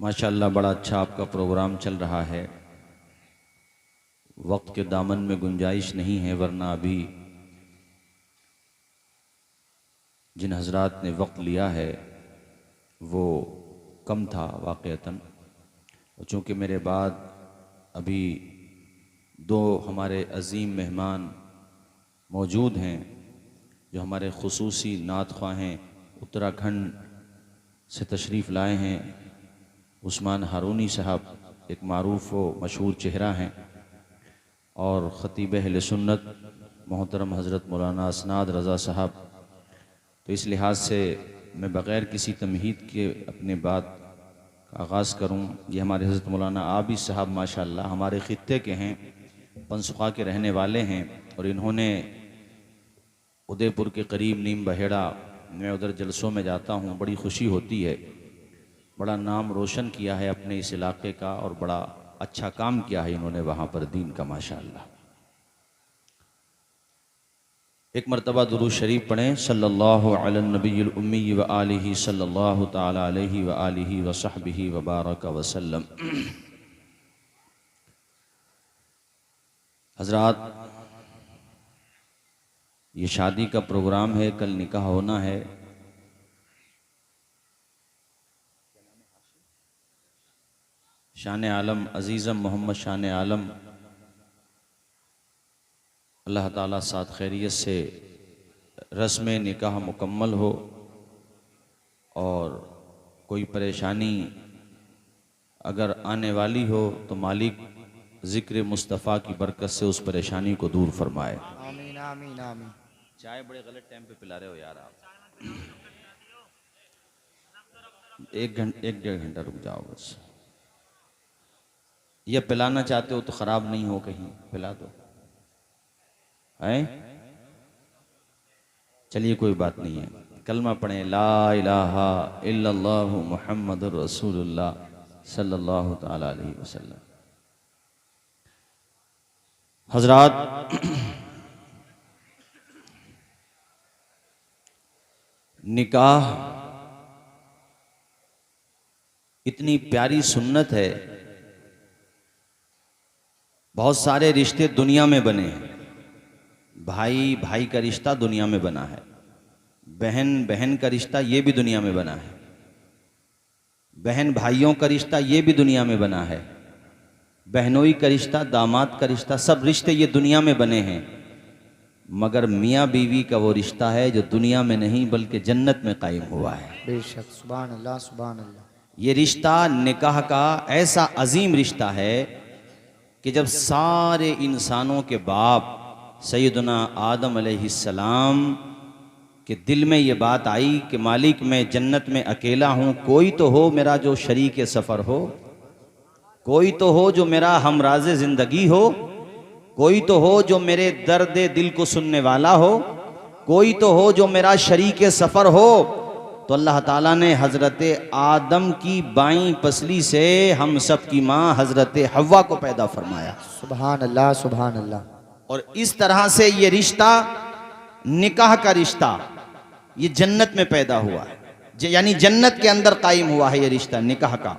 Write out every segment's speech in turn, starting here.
माशाअल्लाह बड़ा अच्छा आपका प्रोग्राम चल रहा है। वक्त के दामन में गुंजाइश नहीं है, वरना अभी जिन हजरात ने वक्त लिया है वो कम था वाक़अतन। और चूँकि मेरे बाद अभी दो हमारे अज़ीम मेहमान मौजूद हैं जो हमारे खुसूसी नात ख्वाह हैं, उत्तराखंड से तशरीफ़ लाए हैं। उस्मान हारूनी साहब एक मारूफ व मशहूर चेहरा हैं और ख़तीब अहले सुन्नत मोहतरम हज़रत मौलाना असनाद रज़ा साहब। तो इस लिहाज से मैं बग़ैर किसी तमहीद के अपने बात का आगाज़ करूँ। ये हमारे हज़रत मौलाना आबिद साहब माशाअल्लाह हमारे ख़ित्ते के हैं, पंसुखा के रहने वाले हैं और इन्होंने उदयपुर के करीब नीम बहेड़ा, मैं उधर जलसों में जाता हूँ, बड़ी खुशी होती है। बड़ा नाम रोशन किया है अपने इस इलाके का और बड़ा अच्छा काम किया है इन्होंने वहाँ पर दीन का माशाअल्लाह। एक मरतबा दुरूद शरीफ पढ़ें, सल्लल्लाहु अला नबील उम्मी व आलिही सल्लल्लाहु ताला अलैहि व आलिही व सहबिही व बारक वसल्लम। हजरात, ये शादी का प्रोग्राम है, कल निकाह होना है। शान आलम अजीज़म मोहम्मद शान आलम अल्लाह ताला साथ खैरियत से रस्म निकाह मुकम्मल हो और कोई परेशानी अगर आने वाली हो तो मालिक ज़िक्र मुस्तफ़ा की बरकत से उस परेशानी को दूर फरमाए। आमीन आमीन आमीन। चाय बड़े गलत टाइम पे पिला रहे हो यार आप। एक डेढ़ घंटा रुक जाओ बस। ये पिलाना चाहते हो तो ख़राब नहीं हो, कहीं पिला दो हैं। चलिए कोई बात नहीं है, कलमा पढ़ें, ला इलाहा इल्लल्लाहु मुहम्मदुर रसूलुल्लाह सल्लल्लाहु ताला अलैहि वसल्लम। हजरात, निकाह इतनी प्यारी सुन्नत है। बहुत सारे रिश्ते दुनिया में बने हैं। भाई भाई का रिश्ता दुनिया में बना है, बहन बहन का रिश्ता ये भी दुनिया में बना है, बहन भाइयों का रिश्ता ये भी दुनिया में बना है, बहनोई का रिश्ता, दामाद का रिश्ता, सब रिश्ते ये दुनिया में बने हैं। मगर मियाँ बीवी का वो रिश्ता है जो दुनिया में नहीं बल्कि जन्नत में कायम हुआ है। बेशक, सुभान अल्लाह सुभान अल्लाह। ये रिश्ता निकाह का ऐसा अजीम रिश्ता है कि जब सारे इंसानों के बाप सैयदना आदम अलैहिस्सलाम के दिल में ये बात आई कि मालिक मैं जन्नत में अकेला हूँ, कोई तो हो मेरा जो शरीक सफ़र हो, कोई तो हो जो मेरा हमराज़े ज़िंदगी हो, कोई तो हो जो मेरे दर्द दिल को सुनने वाला हो, कोई तो हो जो मेरा शरीक सफ़र हो। तो अल्लाह ताला ने हज़रत आदम की बाईं पसली से हम सब की माँ हज़रत हव्वा को पैदा फरमाया। सुभान अल्लाह सुभान अल्लाह। और इस तरह से ये रिश्ता, निकाह का रिश्ता, ये जन्नत में पैदा हुआ है, यानी जन्नत के अंदर कायम हुआ है ये रिश्ता निकाह का।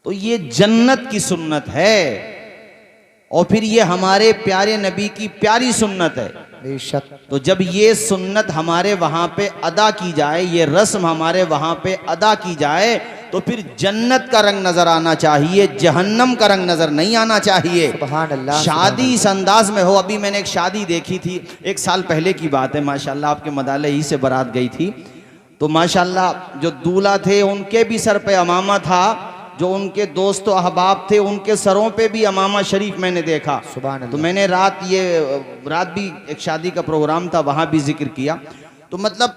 तो ये जन्नत की सुन्नत है और फिर ये हमारे प्यारे नबी की प्यारी सुन्नत है। बेशक। तो जब ये सुन्नत हमारे वहाँ पे अदा की जाए, ये रस्म हमारे वहाँ पे अदा की जाए, तो फिर जन्नत का रंग नजर आना चाहिए, जहन्नम का रंग नजर नहीं आना चाहिए। सुभान अल्लाह। शादी इस अंदाज में हो। अभी मैंने एक शादी देखी थी, 1 साल पहले की बात है माशाल्लाह, आपके मदाले ही से बारात गई थी। तो माशाल्लाह जो दूल्हा थे उनके भी सर पे अमामा था, जो उनके दोस्त अहबाब थे उनके सरों पे भी अमामा शरीफ मैंने देखा। सुभान अल्लाह। तो मैंने रात भी एक शादी का प्रोग्राम था, वहाँ भी जिक्र किया। तो मतलब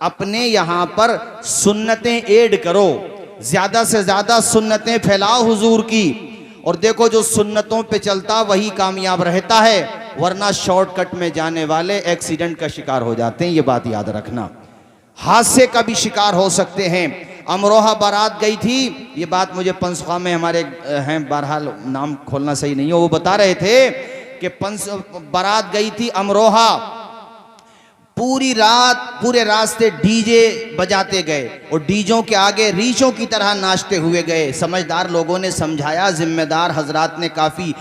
अपने यहाँ पर सुन्नतें ऐड करो, ज़्यादा से ज़्यादा सुन्नतें फैलाओ हुजूर की। और देखो जो सुन्नतों पे चलता वही कामयाब रहता है, वरना शॉर्टकट में जाने वाले एक्सीडेंट का शिकार हो जाते हैं। ये बात याद रखना, हादसे का भी शिकार हो सकते हैं। अमरोहा बारात गई थी, ये बात मुझे पंसुखा में हमारे हैं, बहरहाल नाम खोलना सही नहीं हो, वो बता रहे थे कि बारात गई थी अमरोहा। पूरी रात पूरे रास्ते डीजे बजाते गए और डीजों के आगे रीछों की तरह नाचते हुए गए। समझदार लोगों ने समझाया, जिम्मेदार हजरात ने काफ़ी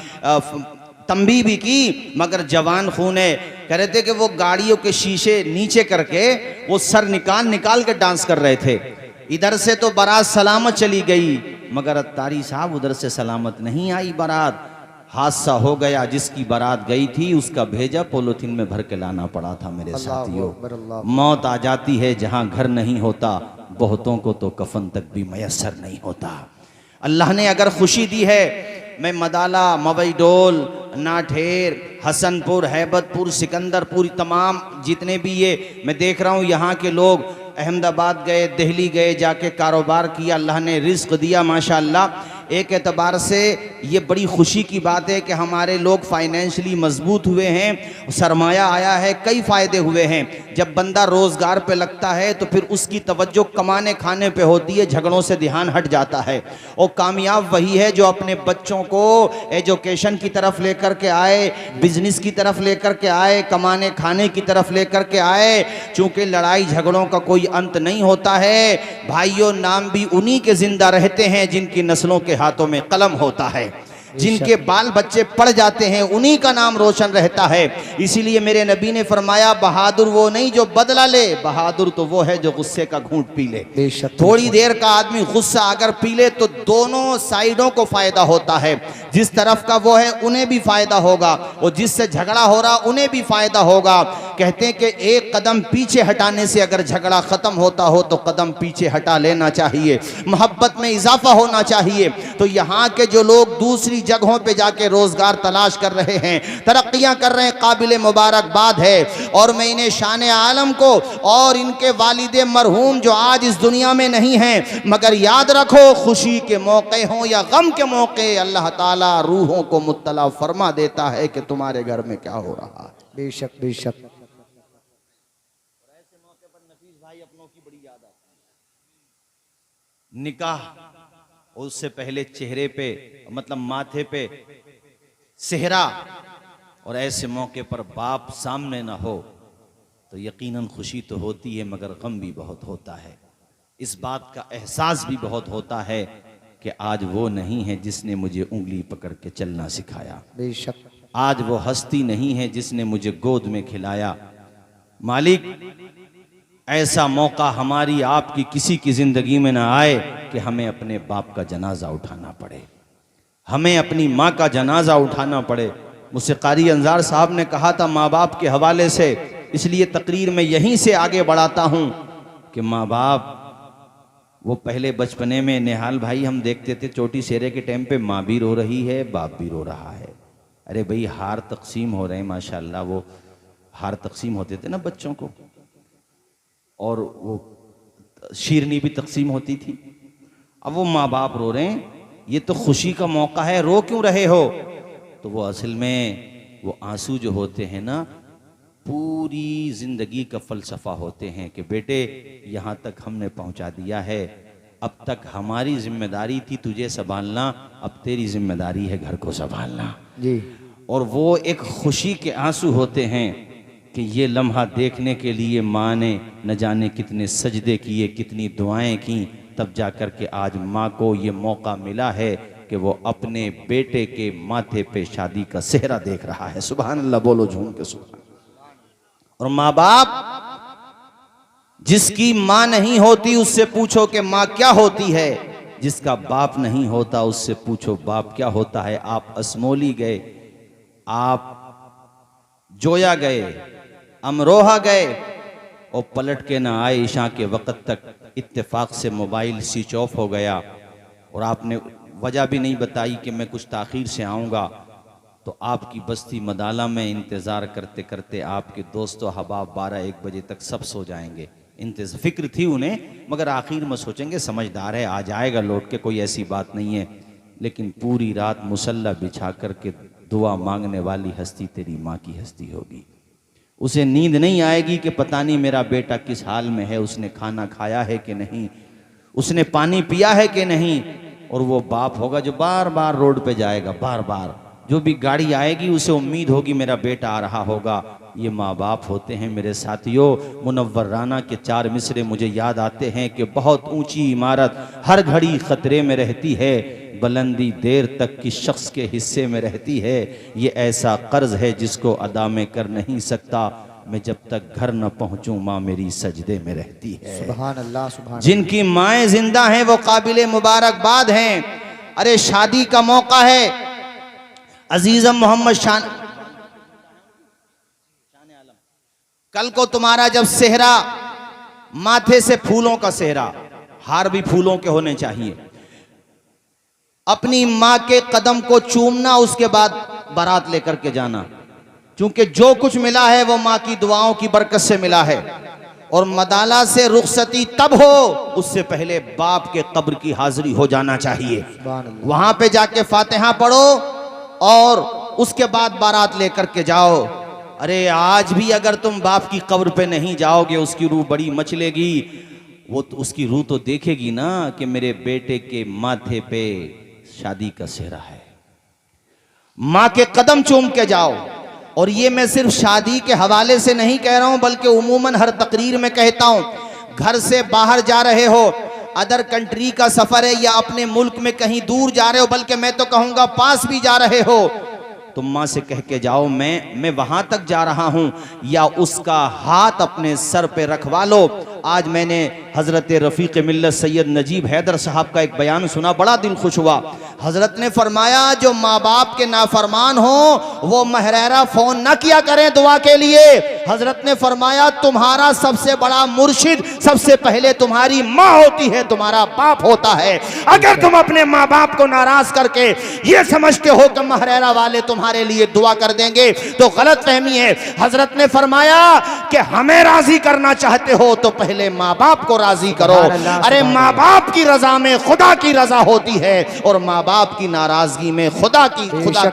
तंबीह भी की, मगर जवान खून है, कह रहे थे कि वो गाड़ियों के शीशे नीचे करके वो सर निकाल निकाल के डांस कर रहे थे। इधर से तो बारात सलामत चली गई, मगर अत्तारी साहब उधर से सलामत नहीं आई बारात। हादसा हो गया, जिसकी बारात गई थी उसका भेजा पॉलिथीन में भर के लाना पड़ा था। मेरे साथियों, मौत आ जाती है जहां घर नहीं होता, बहुतों को तो कफन तक भी मयसर नहीं होता। अल्लाह ने अगर खुशी दी है, मैं मदाला, मवैडोल, नाठेर, हसनपुर, हैबतपुर, सिकंदरपुर, तमाम जितने भी ये मैं देख रहा हूँ यहाँ के लोग अहमदाबाद गए, दिल्ली गए, जाके कारोबार किया, अल्लाह ने रिस्क दिया माशाअल्लाह। एक एतबार से ये बड़ी खुशी की बात है कि हमारे लोग फाइनेंशियली मजबूत हुए हैं, सरमाया आया है, कई फ़ायदे हुए हैं। जब बंदा रोज़गार पे लगता है तो फिर उसकी तवज्जो कमाने खाने पे होती है, झगड़ों से ध्यान हट जाता है। और कामयाब वही है जो अपने बच्चों को एजुकेशन की तरफ लेकर के आए, बिजनेस की तरफ लेकर के आए, कमाने खाने की तरफ लेकर के आए। चूँकि लड़ाई झगड़ों का कोई अंत नहीं होता है भाइयों, नाम भी उन्हीं के जिंदा रहते हैं जिनकी नस्लों के हाथों में कलम होता है, जिनके बाल बच्चे पढ़ जाते हैं, उन्हीं का नाम रोशन रहता है। इसीलिए मेरे नबी ने फरमाया, बहादुर वो नहीं जो बदला ले, बहादुर तो वो है जो गुस्से का घूंट पी ले। थोड़ी देर का आदमी गुस्सा अगर पी ले तो दोनों साइडों को फायदा होता है, जिस तरफ का वो है उन्हें भी फायदा होगा और जिससे झगड़ा हो रहा उन्हें भी फायदा होगा। कहते हैं कि एक कदम पीछे हटाने से अगर झगड़ा खत्म होता हो तो कदम पीछे हटा लेना चाहिए, मोहब्बत में इजाफा होना चाहिए। तो यहाँ के जो लोग दूसरी जगहों पे जाके रोजगार तलाश कर रहे हैं, तरक्कियां कर रहे हैं, काबिल मुबारकबाद है। और मैं इन्हें शान आलम को और इनके वालिदे मरहूम जो आज इस दुनिया में नहीं हैं, मगर याद रखो खुशी के मौके हों या गम के मौके, अल्लाह ताला रूहों को मुत्तला फरमा देता है कि तुम्हारे घर में क्या हो रहा है। बेशक बेशक। ऐसे मौके पर नफीस भाई अपनों की बड़ी याद आती है। निकाह, उससे पहले चेहरे पे मतलब माथे पे सेहरा, और ऐसे मौके पर बाप सामने ना हो तो यकीनन खुशी तो होती है मगर गम भी बहुत होता है। इस बात का एहसास भी बहुत होता है कि आज वो नहीं है जिसने मुझे उंगली पकड़ के चलना सिखाया, बेशक आज वो हस्ती नहीं है जिसने मुझे गोद में खिलाया। मालिक, ऐसा मौका हमारी आपकी किसी की जिंदगी में ना आए कि हमें अपने बाप का जनाजा उठाना पड़े, हमें अपनी माँ का जनाजा उठाना पड़े। मुझसे कारी अंजार साहब ने कहा था माँ बाप के हवाले से, इसलिए तकरीर में यहीं से आगे बढ़ाता हूँ कि माँ बाप, वो पहले बचपने में निहाल भाई हम देखते थे चोटी शेरे के टाइम पे माँ भी रो रही है, बाप भी रो रहा है। अरे भाई हार तकसीम हो रहे हैं माशाल्लाह, वो हार तकसीम होते थे ना बच्चों को, और वो शीरनी भी तकसीम होती थी। अब वो माँ बाप रो रहे हैं, ये तो खुशी का मौका है, रो क्यों रहे हो? तो वो असल में वो आंसू जो होते हैं ना, पूरी जिंदगी का फलसफा होते हैं कि बेटे यहाँ तक हमने पहुँचा दिया है, अब तक हमारी जिम्मेदारी थी तुझे संभालना, अब तेरी जिम्मेदारी है घर को संभालना जी। और वो एक खुशी के आंसू होते हैं कि ये लम्हा देखने के लिए माँ ने न जाने कितने सजदे किए, कितनी दुआएं की, तब जा कर के आज माँ को ये मौका मिला है कि वो अपने बेटे के माथे पे शादी का सेहरा देख रहा है। सुभान अल्लाह, बोलो झूम के सुभान। और माँ बाप, जिसकी माँ नहीं होती उससे पूछो कि माँ क्या होती है, जिसका बाप नहीं होता उससे पूछो बाप क्या होता है। आप असमोली गए, आप जोया गए, अमरोहा गए और पलट के ना आए ईशा के वक़्त तक, इत्तेफाक से मोबाइल स्विच ऑफ हो गया और आपने वजह भी नहीं बताई कि मैं कुछ ताख़ीर से आऊँगा। तो आपकी बस्ती मदाला में इंतज़ार करते करते आपके दोस्तों हबाब 12-1 बजे तक सब सो जाएंगे। फिक्र थी उन्हें, मगर आखिर में सोचेंगे समझदार है, आ जाएगा लौट के, कोई ऐसी बात नहीं है। लेकिन पूरी रात मुसल्ला बिछा करके दुआ मांगने वाली हस्ती तेरी माँ की हस्ती होगी। उसे नींद नहीं आएगी कि पता नहीं मेरा बेटा किस हाल में है, उसने खाना खाया है कि नहीं, उसने पानी पिया है कि नहीं। और वो बाप होगा जो बार बार रोड पे जाएगा, बार बार जो भी गाड़ी आएगी उसे उम्मीद होगी मेरा बेटा आ रहा होगा, ये माँ बाप होते हैं मेरे साथियों। मुनव्वर राना के 4 मिसरे मुझे याद आते हैं कि बहुत ऊंची इमारत हर घड़ी खतरे में रहती है, बुलंदी देर तक की शख्स के हिस्से में रहती है। ये ऐसा कर्ज है जिसको अदा में कर नहीं सकता, मैं जब तक घर न पहुंचूं माँ मेरी सजदे में रहती है। सुभान अल्लाह सुभान। जिनकी माएँ जिंदा हैं वो काबिले मुबारकबाद हैं। अरे शादी का मौका है, अजीजम मोहम्मद शान, कल को तुम्हारा जब सेहरा, माथे से फूलों का सेहरा, हार भी फूलों के होने चाहिए, अपनी माँ के कदम को चूमना, उसके बाद बारात लेकर के जाना, क्योंकि जो कुछ मिला है वो माँ की दुआओं की बरकत से मिला है। और मदाला से रुखसती तब हो, उससे पहले बाप के कब्र की हाजिरी हो जाना चाहिए। वहां पे जाके फातिहा पढ़ो और उसके बाद बारात लेकर के जाओ। अरे आज भी अगर तुम बाप की कब्र पे नहीं जाओगे, उसकी रूह बड़ी मचलेगी। वो तो उसकी रूह तो देखेगी ना कि मेरे बेटे के माथे पे शादी का सेहरा है। माँ के कदम चूम के जाओ। और ये मैं सिर्फ शादी के हवाले से नहीं कह रहा हूं, बल्कि उमूमन हर तकरीर में कहता हूं। घर से बाहर जा रहे हो, अदर कंट्री का सफर है या अपने मुल्क में कहीं दूर जा रहे हो, बल्कि मैं तो कहूंगा पास भी जा रहे हो, तुम माँ से कह के जाओ मैं वहां तक जा रहा हूं, या उसका हाथ अपने सर पे रखवा लो। आज मैंने हजरत रफीक मिल्लत सैयद नजीब हैदर साहब का एक बयान सुना, बड़ा दिल खुश हुआ। हजरत ने फरमाया जो माँ बाप के नाफरमान हो वो महरेरा फोन न किया करें दुआ के लिए। हजरत ने फरमाया तुम्हारा सबसे बड़ा मुर्शिद सबसे पहले तुम्हारी माँ होती है, तुम्हारा बाप होता है। अगर तुम अपने माँ बाप को नाराज करके ये समझते हो कि महरेरा वाले तुम्हारे लिए दुआ कर देंगे तो गलत फहमी है। हजरत ने फरमाया कि हमें राजी करना चाहते हो तो पहले माँ बाप को राजी करो। अरे माँ बाप की रजा में खुदा की रजा होती है और माँ बाप की नाराजगी में खुदा का